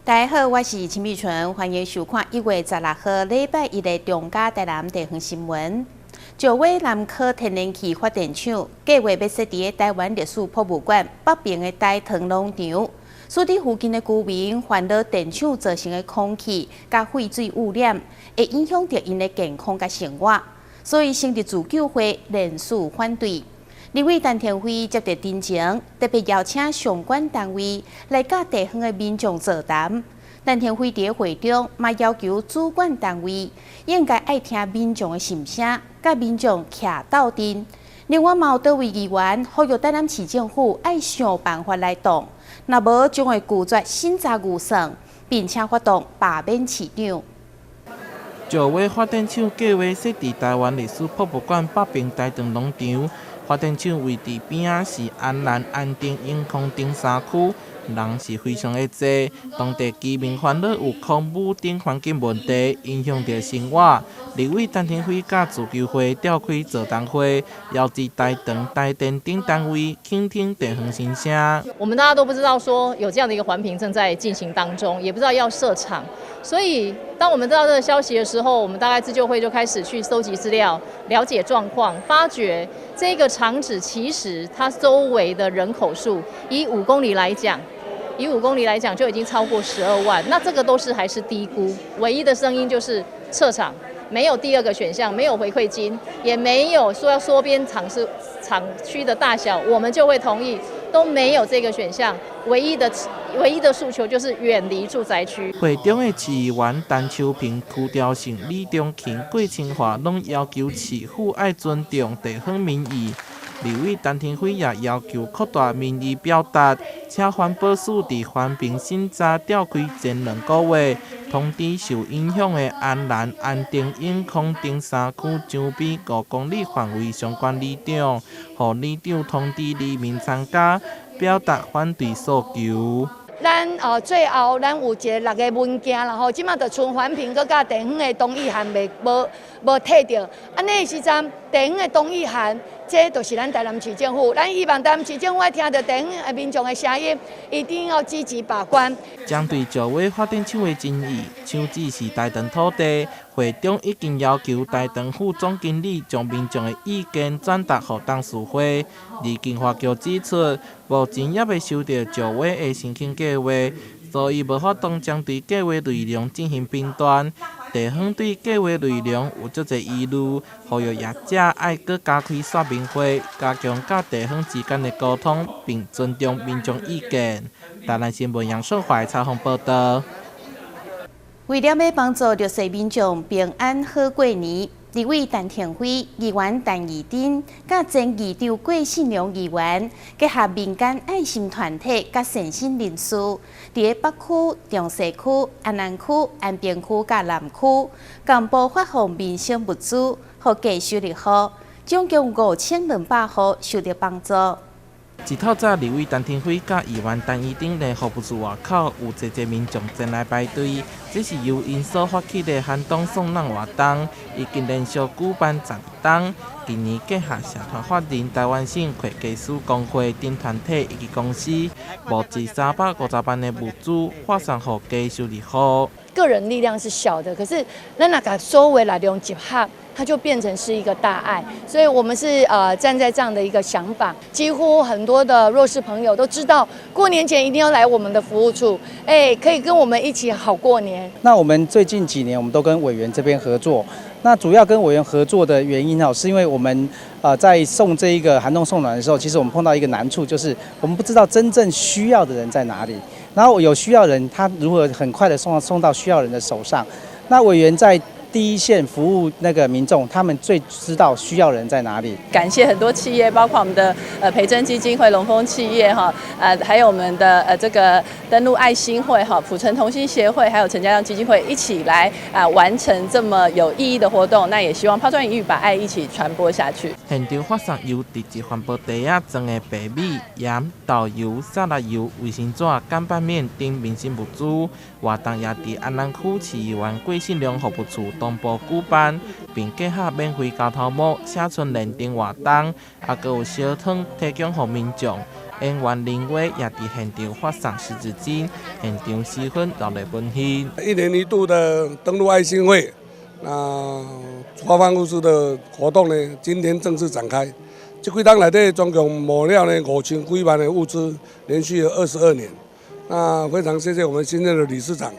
大家好，我是陈碧纯，欢迎收看1月16号礼拜一的中嘉台南地方新闻。石尾南科天然气发电厂计划要设伫台湾历史博物馆北边的大塘农场，所伫附近的居民烦恼电厂造成的空气甲废水污染，会影响到因的健康甲生活，所以成立自救会联署反对。立委陈天辉接到陈情，特别邀请相关单位来甲地方的民众座谈。陈天辉伫会中嘛要求主管单位应该爱听民众的心声，甲民众徛斗阵。另外，嘛有多位议员呼吁台南市政府爱想办法来动，若无将会拒绝审查预算，并且发动罢免市长。石尾发电厂计划设伫台湾历史博物馆北边大塘农场。发电厂位伫边仔是安南、安定、永康顶3区，人是非常的多。当地居民烦恼有空污等环境问题，影响到生活。立委陈天辉甲自救会召开座谈会，邀集台糖、台电等单位倾听地方心声。我们大家都不知道说有这样的一个环评正在进行当中，也不知道要设厂，所以当我们知道这个消息的时候，我们大概自救会就开始去搜集资料，了解状况，发觉这个厂址其实它周围的人口数，以5公里来讲就已经超过12万，那这个都是还是低估。唯一的声音就是撤厂，没有第二个选项，没有回馈金，也没有说要缩编厂区的大小，我们就会同意，都没有这个选项。唯一的诉求就是远离住宅区。会中的市议员陈秋平、区调性李中勤、郭清华拢要求市府爱尊重地方民意。立委陈天辉也要求扩大民意表达，且环保署伫环评审查召开前2个月，通知受影响的安南、安定、永康等3区周边5公里范围相关里长，予里长通知里民参加，表达反对诉求。咱最后咱有一个6个文件啦吼，即马就剩环评，佮甲地方的同意函无摕到，安尼的时阵，地方的同意函，这就是咱台南市政府。咱希望台南市政府爱听到地方的民众的声音，一定要积极把关。针对石尾发电厂的争议，厂址是台糖土地，会中已经要求台糖副总经理将民众的意见转达给董事会。李金华局指出，目前也未收到石尾的申请计划，所以无法当针对计划内容进行评断。地方对计划内容有足侪疑虑，呼吁业者爱搁加开说明会，加强甲地方之间的沟通，并尊重民众意见。台南新闻杨顺怀采访报道。为了要帮助弱势民众平安好过年，立委陈天辉、议员陈义珍、甲前议长郭信良议员，结合民间爱心团体甲善心人士，伫北区、中西区、安南区、安平区甲南区，共部发放民生物资，互计收入户，总共5200户受到帮助。一透早，立委陈天辉甲议员陈义珍在服务处外口有侪侪民众前来排队，这是由因所发起的寒冬送暖活动，已经连续举办12冬。今年结合社团法人台湾省会计师工会等团体以及公司，募集350万的物资，发送给低收入户。个人力量是小的，可是咱那个收为来用集合。它就变成是一个大爱，所以我们是站在这样的一个想法，几乎很多的弱势朋友都知道，过年前一定要来我们的服务处，可以跟我们一起好过年。那我们最近几年我们都跟委员这边合作，那主要跟委员合作的原因是因为我们在送这一个寒冬送暖的时候，其实我们碰到一个难处，就是我们不知道真正需要的人在哪里，然后有需要人他如何很快的送到需要人的手上，那委员在第一线服务那个民众，他们最知道需要人在哪里。感谢很多企业，包括我们的培珍基金会、龙丰企业哈，还有我们的这个登录爱心会哈、普城同心协会，还有陈家亮基金会一起来完成这么有意义的活动。那也希望抛砖引玉，把爱一起传播下去。现场发送由地质环保袋仔装的白米、盐、豆油、沙拉油、卫生纸、干拌面等民生物资。活动也伫安南区市议员郭信良服务处东部举办，并结合免费交头毛、社村联灯活动，还有小汤提供给民众。演员林伟也伫现场发送湿纸巾，现场气氛热烈温馨。1年1度的登陆爱心会，发放物资的活动呢，今天正式展开。这几天内底总共募了呢5000几万的物资，连续了22年。那非常谢谢我们新任的理事长，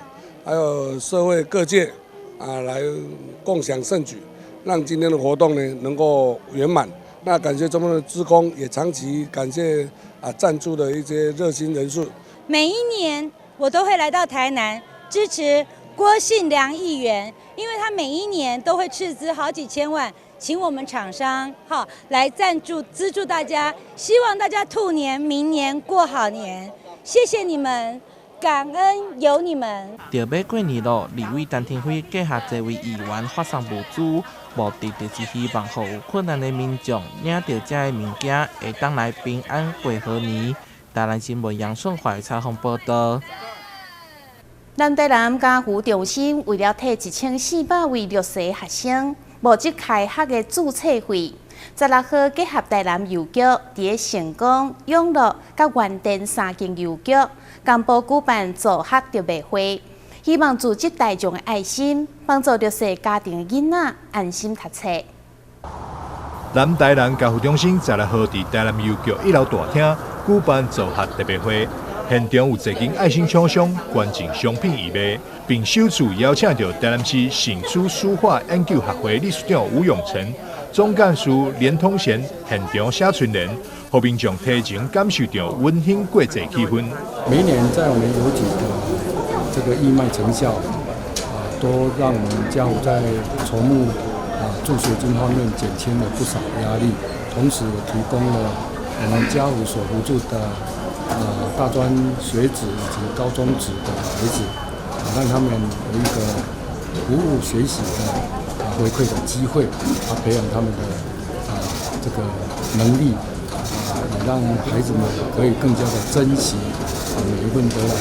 还有社会各界来共享盛举，让今天的活动呢能够圆满。那感谢中部的志工，也长期感谢赞助的一些热心人士。每一年我都会来到台南支持郭信良议员，因为他每一年都会斥资好几千万，请我们厂商来赞助资助大家，希望大家兔年明年过好年。谢谢你们，感恩有你们。就要过年咯，立委陈天辉结合这位议员发送物资，目的就是希望予有困难的民众领到这些物件，会当来平安过好年。台南新闻杨顺华采访报道。南台南家扶中心为了替1400位弱势学生募集开学的注册费，16号结合台南邮局、伫成功、永乐、甲原田3间邮局，公布举办助学特别会，希望组织大众的爱心，帮助弱势家庭的囡仔安心读册。南台南家扶中心16号伫台南邮局1楼大厅举办助学特别会。现场有侪间爱心厂商捐赠商品义卖，并首次邀请到台南市省书书画研究学会理事长吴永成、总干事连通贤现场写春联，互民众提前感受到温馨过节气氛。每年在我们邮局的这个义卖成效都让我们家扶在筹募助学金方面减轻了不少压力，同时也提供了我们家扶所扶助的大专学子以及高中职的孩子，让他们有一个服务学习的回馈的机会，培养他们的这个能力，也让孩子们可以更加的珍惜每一份得来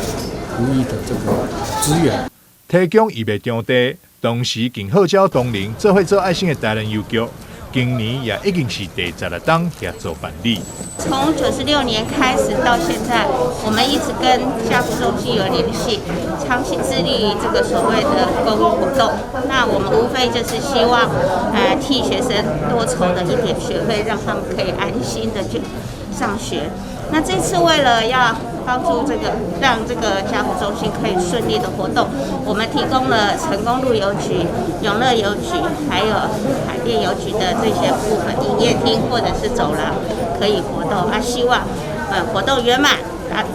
不易的这个资源。提供义卖场地，同时更号召同龄做伙做爱心的台南邮局。今年也已经是第16档协助办理。从96年开始到现在，我们一直跟家扶中心有联系，长期致力于这个所谓的公益活动。那我们无非就是希望，替学生多筹了一点学费，让他们可以安心的去上学。那这次为了要帮助让这个家扶中心可以顺利的活动，我们提供了成功路邮局、永乐邮局还有海淀邮局的这些部分营业厅或者是走廊可以活动，希望活动圆满，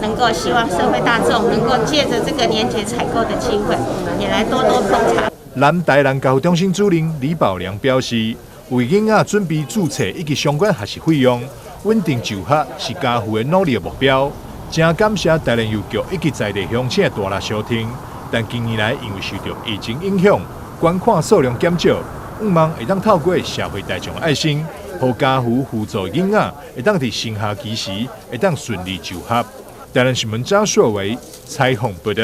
能够希望社会大众能够借着这个年节采购的机会，也来多多捧场。南台南家扶中心主任李宝良表示，为囡仔准备注册以及相关学习费用，稳定就学是家扶的努力的目标。真感谢台南邮局以及在地乡亲的大力相挺，但近年来因为受到疫情影响，捐款数量减少，望会当透过社会大众的爱心，让家扶辅助囡仔会当伫升下期时会当顺利就学。台南新闻张硕维采访报道。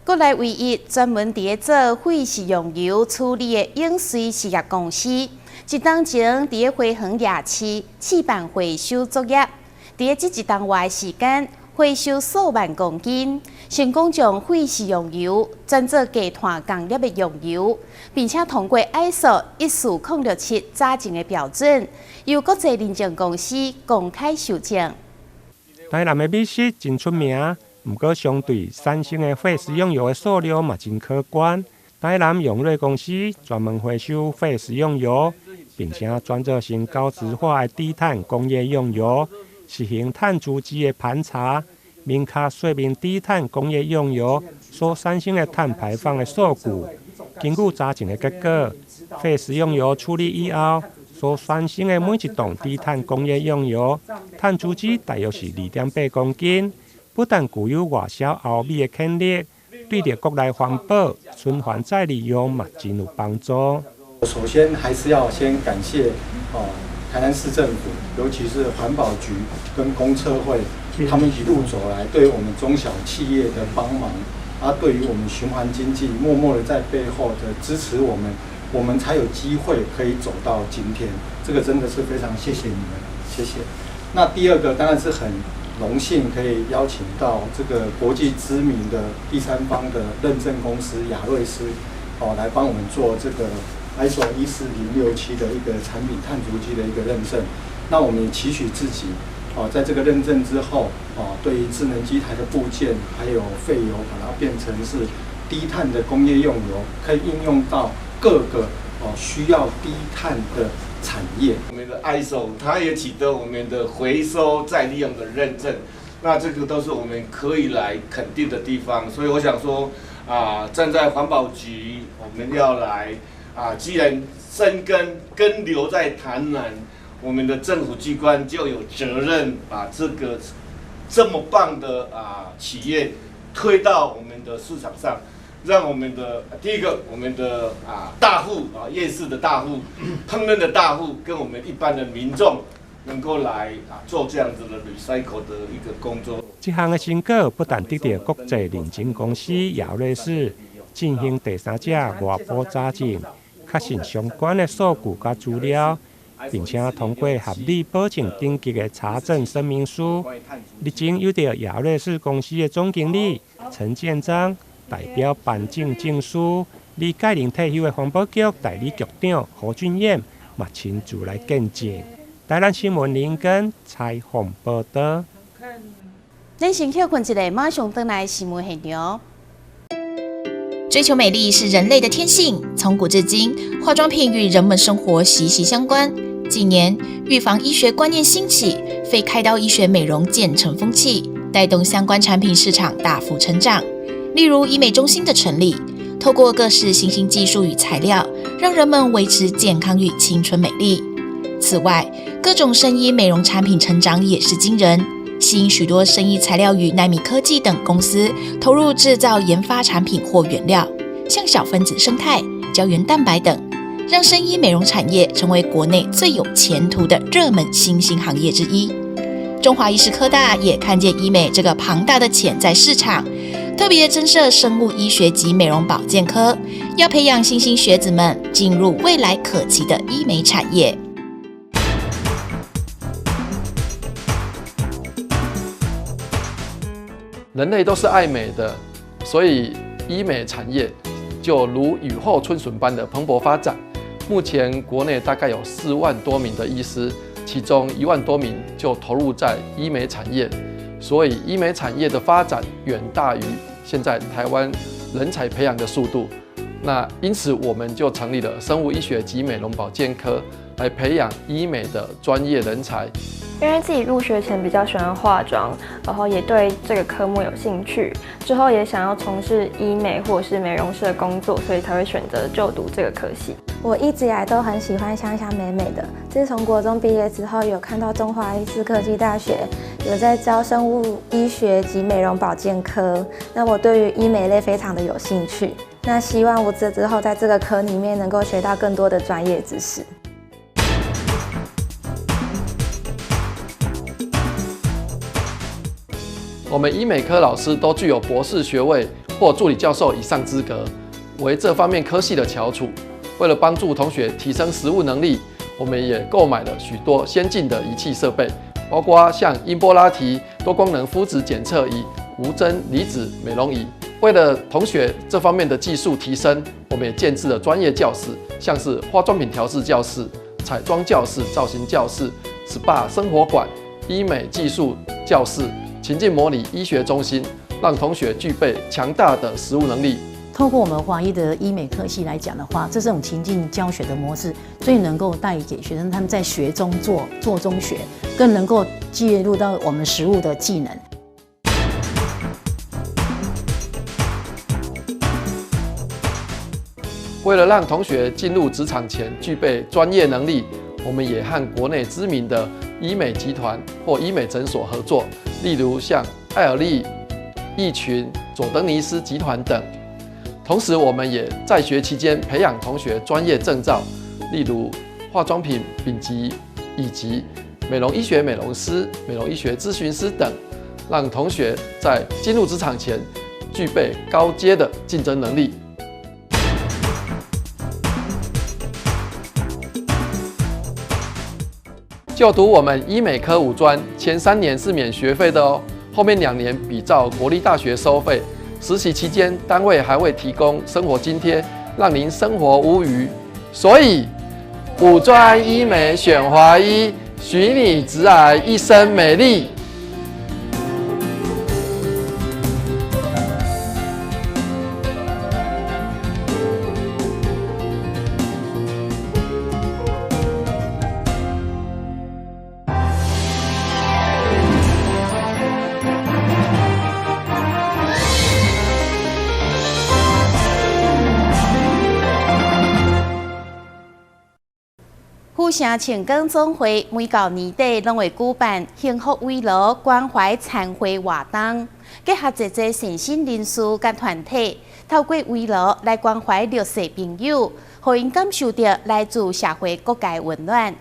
国内唯一专门伫做废食用油处理的永瑞实业公司，一当前伫花园夜市试办回收作业。伫这一当外时间，回收数万公斤，成功将废食用油转做低碳工业的用油，并且通过 ISO 14067查证的标准，由国际认证公司公开授证。台南的美食真出名，不过相对产生的废食用油的数量嘛真可观。台南永瑞公司专门回收废食用油，并且转做成高质化的低碳工业用油。实行碳足迹的盘查，明确说明低碳工业用油所产生的碳排放的数据。根据查证的结果，废食用油处理以后所产生的每一吨低碳工业用油，碳足迹大约是2.8公斤，不但具有外销欧美的潜力，对着国内环保、循环再利用嘛真有帮助。首先还是要先感谢台南市政府，尤其是环保局跟公测会，他们一路走来对我们中小企业的帮忙，对于我们循环经济默默的在背后的支持我们，我们才有机会可以走到今天。这个真的是非常谢谢你们，谢谢。那第二个当然是很荣幸可以邀请到这个国际知名的第三方的认证公司雅瑞斯，来帮我们做这个 ISO 14067的一个产品碳足迹的一个认证。那我们也期许自己，在这个认证之后，对于智能机台的部件还有废油，把它变成是低碳的工业用油，可以应用到各个需要低碳的产业。我们的 ISO 它也取得我们的回收再利用的认证，那这个都是我们可以来肯定的地方。所以我想说，站在环保局，我们要来既然深根留在台南，我们的政府机关就有责任把这个这么棒的企业推到我们的市场上。让我们的第一个，我们的大户夜市的大户、烹饪的大户，跟我们一般的民众，能够来做这样子的 recycle 的一个工作。这项的成果不但得到国际认证公司雅瑞士进行第三者外部查证，确信相关的数据和资料，并且通过合理保证等级的查证声明书。历经由着雅瑞士公司的总经理陈建章代表颁证证书，李介宁退休的环保局代理局长何俊彦嘛亲自来见证。台南新闻林根采访报道。咱先休困一下，马上回来新闻现场。追求美丽是人类的天性，从古至今，化妆品与人们生活息息相关。近年，预防医学观念兴起，非开刀医学美容渐成风气，带动相关产品市场大幅成长。例如医美中心的成立，透过各式新兴技术与材料，让人们维持健康与青春美丽。此外，各种生医美容产品成长也是惊人，吸引许多生医材料与奈米科技等公司投入制造研发产品或原料，像小分子生态、胶原蛋白等，让生医美容产业成为国内最有前途的热门新兴行业之一。中华医师科大也看见医美这个庞大的潜在市场，特别增设生物医学及美容保健科，要培养新兴学子们进入未来可期的医美产业。人类都是爱美的，所以医美产业就如雨后春笋般的蓬勃发展。目前国内大概有4万多名的医师，其中1万多名就投入在医美产业，所以医美产业的发展远大于现在台湾人才培养的速度。那因此我们就成立了生物医学及美容保健科，来培养医美的专业人才。因为自己入学前比较喜欢化妆，然后也对这个科目有兴趣，之后也想要从事医美或者是美容师的工作，所以才会选择就读这个科系。我一直以来都很喜欢香香美美的，自从国中毕业之后，有看到中华医师科技大学有在教生物医学及美容保健科，那我对于医美类非常的有兴趣。那希望我之后在这个科里面能够学到更多的专业知识。我们医美科老师都具有博士学位或助理教授以上资格，为这方面科系的翘楚。为了帮助同学提升实务能力，我们也购买了许多先进的仪器设备，包括像音波拉提、多功能肤质检测仪、无针离子美容仪。为了同学这方面的技术提升，我们也建置了专业教室，像是化妆品调试教室、彩妆教室、造型教室、SPA 生活馆、医美技术教室、情境模拟医学中心，让同学具备强大的实务能力。透过我们华医的医美科系来讲的话，这种情境教学的模式，最能够带给学生他们在学中做，做中学，更能够介入到我们实务的技能。为了让同学进入职场前具备专业能力，我们也和国内知名的医美集团或医美诊所合作，例如像艾尔利、益群、佐登尼斯集团等。同时，我们也在学期间培养同学专业证照，例如化妆品丙级、乙级、美容医学美容师、美容医学咨询师等，让同学在进入职场前具备高阶的竞争能力。就读我们医美科5专，前3年是免学费的哦，后面2年比照国立大学收费。实习期间，单位还会提供生活津贴，让您生活无虞。所以5专医美选华医，许你直癌一生美丽。府城庆光总会每到年底拢会举办幸福慰劳关怀餐会活动，结合一些善心人士甲团体，透过慰劳来关怀弱势朋友，互因感受到来自社会各界温暖。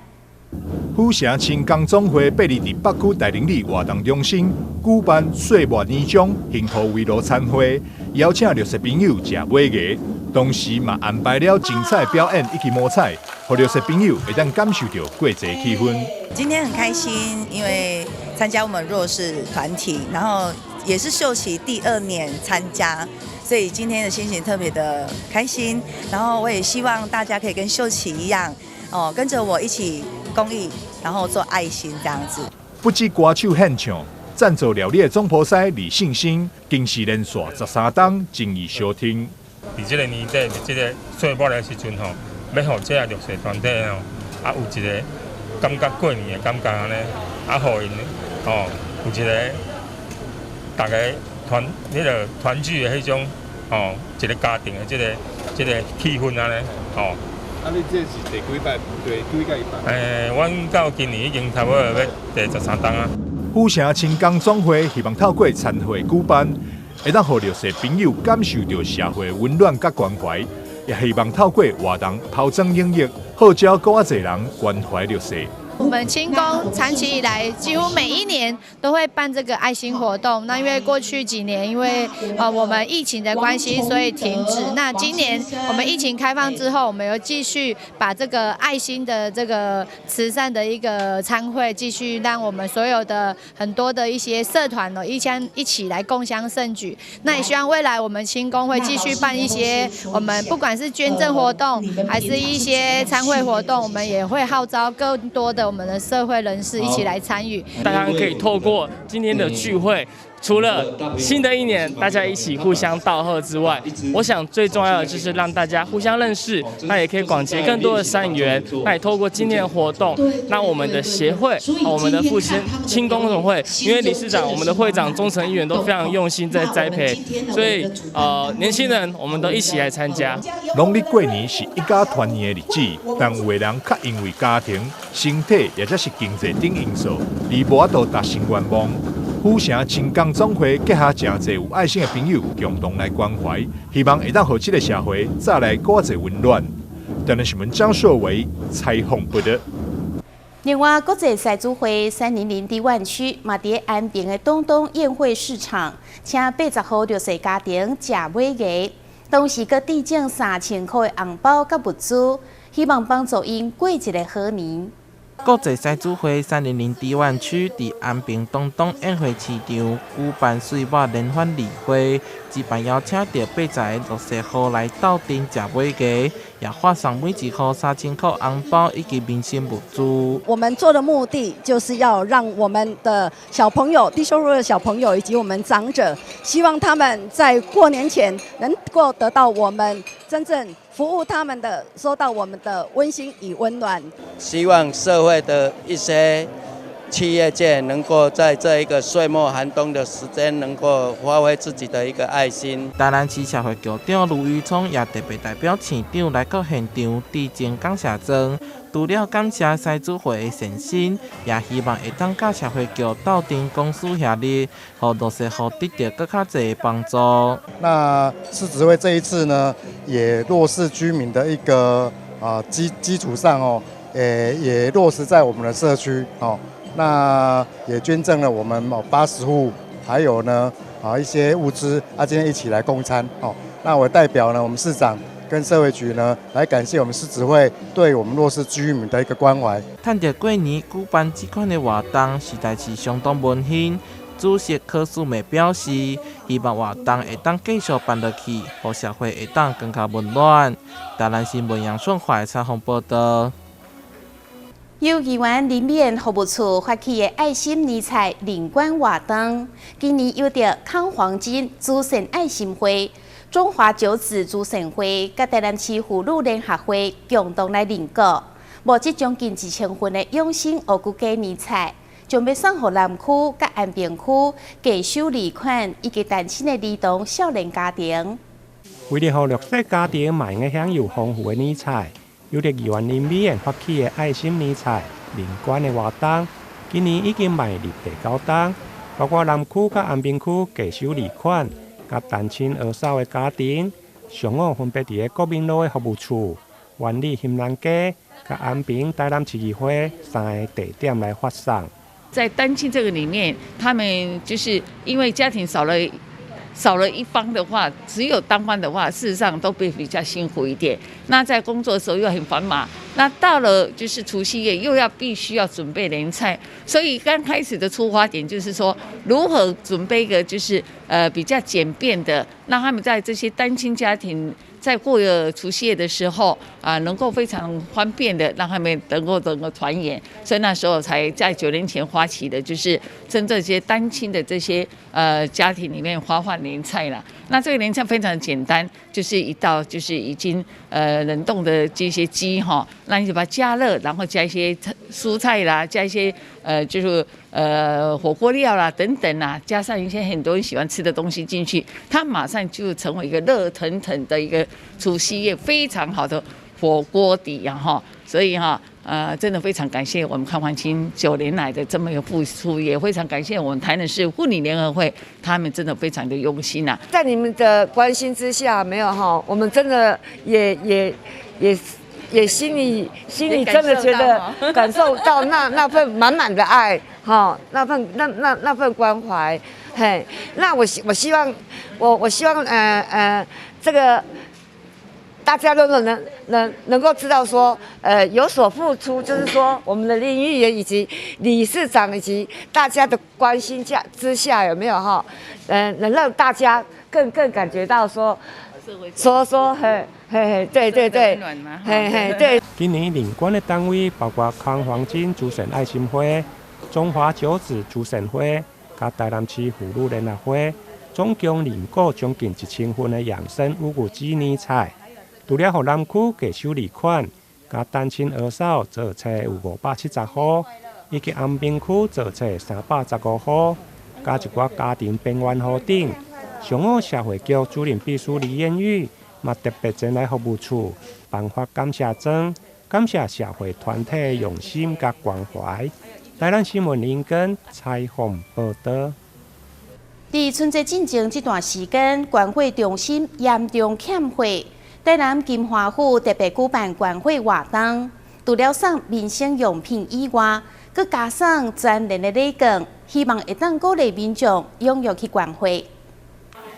府城庆光总会踮伫北区大林里活动中心举办岁末年终幸福慰劳餐会，邀请弱势朋友食尾牙，同时嘛安排了精彩表演以及摸彩，让弱势朋友会当感受到过节气氛。今天很开心，因为参加我们弱势团体，然后也是秀琪第2年参加，所以今天的心情特别的开心。然后我也希望大家可以跟秀琪一样，跟着我一起公益，然后做爱心这样子。不止歌手献唱，赞助料理的总铺师李信兴，更是连续13档精益小听。伫这个年底，这个岁末的时阵吼，要互这个弱势团体吼，有一个感觉过年的感觉安尼，互因有一个大家团聚的迄种一个家庭的这个气氛安尼你这是第几届？第几届办？阮到今年已经差不多要第13档啊。府城庆光总会希望透过餐会举办，会当互弱势朋友感受到社会温暖甲关怀，也希望透过活动抛砖引玉，号召更多人关怀弱势。我们庆光长期以来几乎每一年都会办这个爱心活动。那因为过去几年因为我们疫情的关系，所以停止。那今年我们疫情开放之后，我们又继续把这个爱心的这个慈善的一个餐会，继续让我们所有的很多的一些社团一起来共襄盛举。那也希望未来我们庆光会继续办一些我们不管是捐赠活动，还是一些餐会活动，我们也会号召更多的我们的社会人士一起来参与。大家可以透过今天的聚会，除了新的一年大家一起互相道贺之外，我想最重要的就是让大家互相认识，那也可以广结更多的善缘。那也透过今天的活动，那我们的协会、我们的复庆光总会，因为理事长、我们的会长、中层议员都非常用心在栽培，所以年轻人我们都一起来参加。农历过年是一家团圆的日子，但有的人较因为家庭、身体或者是经济等因素，而无法度达成愿望。府城庆光总会结合真侪有爱心的朋友，共同来关怀，希望会当互这个社会再来更侪温暖。台南新闻张硕维采访报道。另外，国际赛组会300伫湾区嘛伫安平的东东宴会市场，请80户弱势家庭食尾牙，同时佮递赠3000块的红包佮物资，希望帮助因过一个好年。国际赛组会300伫湾区伫安平东东宴会市场举办岁末联欢例会，举办邀请到80个弱势户来斗阵食尾牙，也发送每一户3000块红包以及民生物资。我们做的目的就是要让我们的小朋友、低收入的小朋友以及我们长者，希望他们在过年前能够得到我们真正服务他们的，收到我们的温馨与温暖。希望社会的一些企业界能够在这一个岁末寒冬的时间，能够发挥自己的一个爱心。台南市社会局长卢宇聪也特别代表市长来到现场致敬感谢状。除了感谢赛组会的善心，也希望会当甲社会局斗阵公私协力，让弱势户得到更较侪的帮助。那市指挥这一次呢，也弱势居民的一个基础上也落实在我们的社区那也捐赠了我们80户，还有呢一些物资今天一起来供餐那我代表呢我们市长跟社会局呢来感谢我们狮子会对我们弱势居民的一个关怀。趁着过年举办这款的活动，实在是相当温馨。主席柯素梅表示，希望活动会当继续办落去，让社会会当更加温暖。台南新闻杨顺华采访报道。由议员林美燕服务处发起的爱心年菜领馆活动，今年有着康黄金主神爱心会、中华九子主神会、甲台南市妇女联合会共同来领购，募集将近1000份的用心乌骨鸡年菜。将要送予南区、甲安平区寄收礼款以及单亲的儿童少年家庭。为了让弱势家庭嘛能享有丰富的年菜，有着议员林美燕发起的爱心年菜领馆的活动，今年已经迈入第9档，包括南区、甲安平区寄收礼款，甲单亲儿少的家庭，上午分别伫国民路的服务处、万里兴南街、甲安平台南市议会3个地点来发送。在单亲这个里面，他们就是因为家庭少了一方的话，只有单方的话，事实上都会比较辛苦一点。那在工作的时候又很繁忙，那到了就是除夕夜又必须要准备年菜，所以刚开始的出发点就是说，如何准备一个就是比较简便的，让他们在这些单亲家庭在过除夕夜的时候能够非常方便的让他们能够团圆，所以那时候才在9年前发起的，就是针对这些单亲的这些家庭里面发放年菜啦。那这个年菜非常简单，就是一道就是已经冷冻的这些鸡哈，那你就把它加热，然后加一些蔬菜啦，加一些就是火锅料啦等等啦，加上一些很多人喜欢吃的东西进去，它马上就成为一个热腾腾的一个除夕夜非常好的火锅底哈，所以真的非常感谢我们康环清9年来的这么一个付出，也非常感谢我们台南市妇女联合会，他们真的非常的用心呐。在你们的关心之下，没有哈，我们真的也心里真的觉得感受到那份满满的爱哈，那份关怀，嘿，那我希望这个。大家都能够知道说，有所付出，就是说我们的林议员以及理事长以及大家的关心之下，有没有哈？能让大家更感觉到说，对，对。今年领馆的单位包括康黄金主神爱心会、中华九子主神会、甲台南市妇女联合会，总共领购将近1000份的养生乌骨鸡年菜。除了予南区寄收礼款，甲单亲儿少坐车有570户，以及安平区坐车315户，加一寡家庭边缘户等。上午社会局主任秘书李艳玉嘛特别前来服务处颁发感谢状，感谢社会团体的用心甲关怀。台南新闻林根采访报道。伫春节进前这段时间，关会中心严重欠货。台南金华府特别举办关会活动，除了送民生用品以外，佮加上全年的礼券，希望会当鼓励民众踊跃去关会。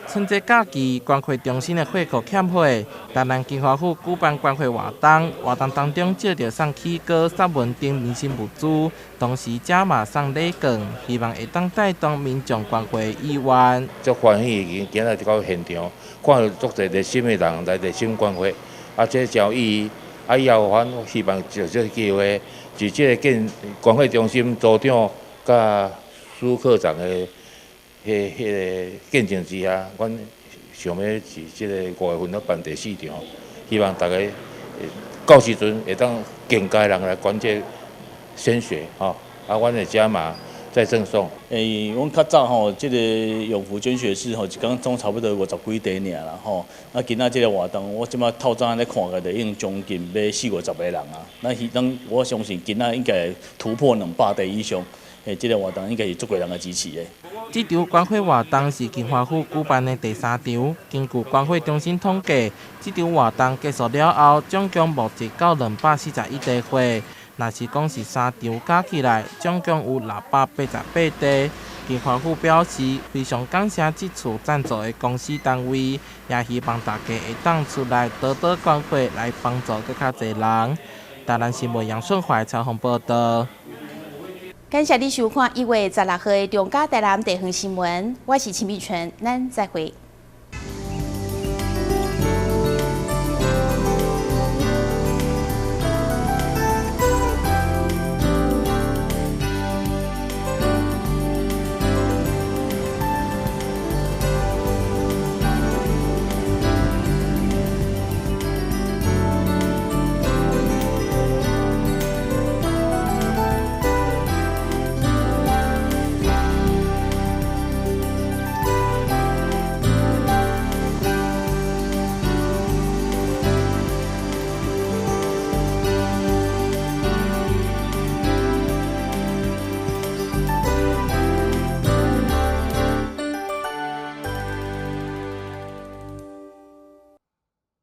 春节假期，关会中心的货库欠货，台南金华府举办关会活动，活动当中借着送起糕、散文等民生物资，同时加码送礼券，希望会当带动民众关会意愿。足欢喜，今日到现场，看到足侪热心的人来热心关会，这交意义。以后我希望就这个机会，是这个关会中心组长甲苏科长的。迄个见证之下，阮想要是即个5月份要办第4场，希望大家到时阵会当更加人来关切鲜血吼，阮会加码再赠送。阮较早吼，即个永福捐血室吼，一工总差不多50几台尔啦吼。今仔即个活动，我即摆透早咧看个，就已经将近要40-50个人啊。我相信今仔应该突破200台以上。这个活动应该是足多人的支持的。这场关会活动是金华府举办的第3场。根据关会中心统计，这场活动结束了后，总共募集到241台货。若是讲是3场加起来，总共有688台。金华府表示，非常感谢这次赞助的公司单位，也希望大家会当出来多多关怀，来帮助更较侪人。台南新闻杨顺怀采访报道。感谢你收看1月16号的中嘉台南地方新闻，我是陈美纯，咱再会。